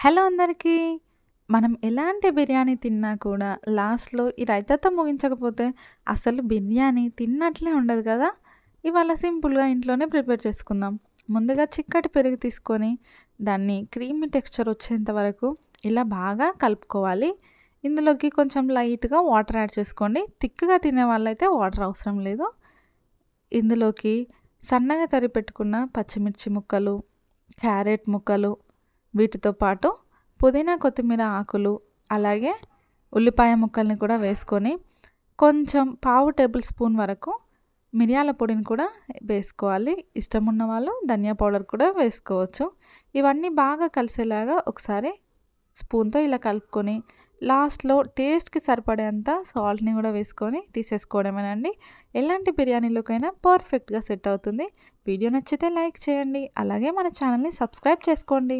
Hello అందరికీ. మనం ఎలాంటి బిర్యానీ తిన్నా కూడా లాస్ట్‌లో ఈ రైతాతో ముగించకపోతే అసలు బిర్యానీ తిన్నట్లే ఉండదు కదా! ఇవాళ సింపుల్‌గా ఇంట్లోనే ప్రిపేర్ చేసుకుందాం. ముందుగా చిక్కటి పెరుగు తీసుకొని దాన్ని క్రీమీ టెక్స్చర్ వచ్చేంత వరకు ఇలా బాగా కలుపుకోవాలి. ఇందులోకి కొంచెం లైట్‌గా వాటర్ యాడ్ చేసుకోండి. థిక్‌గా తినే వాళ్ళైతే వాటర్ అవసరం లేదు. ఇందులోకి సన్నగా తరిగి పెట్టుకున్న పచ్చిమిర్చి ముక్కలు, క్యారెట్ ముక్కలు, వీటితో పాటు పుదీనా, కొత్తిమీర ఆకులు, అలాగే ఉల్లిపాయ ముక్కల్ని కూడా వేసుకొని కొంచెం పావు టేబుల్ స్పూన్ వరకు మిరియాల పొడిని కూడా వేసుకోవాలి. ఇష్టం ఉన్న వాళ్ళు ధనియా పౌడర్ కూడా వేసుకోవచ్చు. ఇవన్నీ బాగా కలిసేలాగా ఒకసారి స్పూన్‌తో ఇలా కలుపుకొని లాస్ట్‌లో టేస్ట్‌కి సరిపడేంత సాల్ట్‌ని కూడా వేసుకొని తీసేసుకోవడమేనండి. ఎలాంటి బిర్యానీలోకైనా పర్ఫెక్ట్‌గా సెట్ అవుతుంది. వీడియో నచ్చితే లైక్ చేయండి. అలాగే మన ఛానల్‌ని సబ్స్క్రైబ్ చేసుకోండి.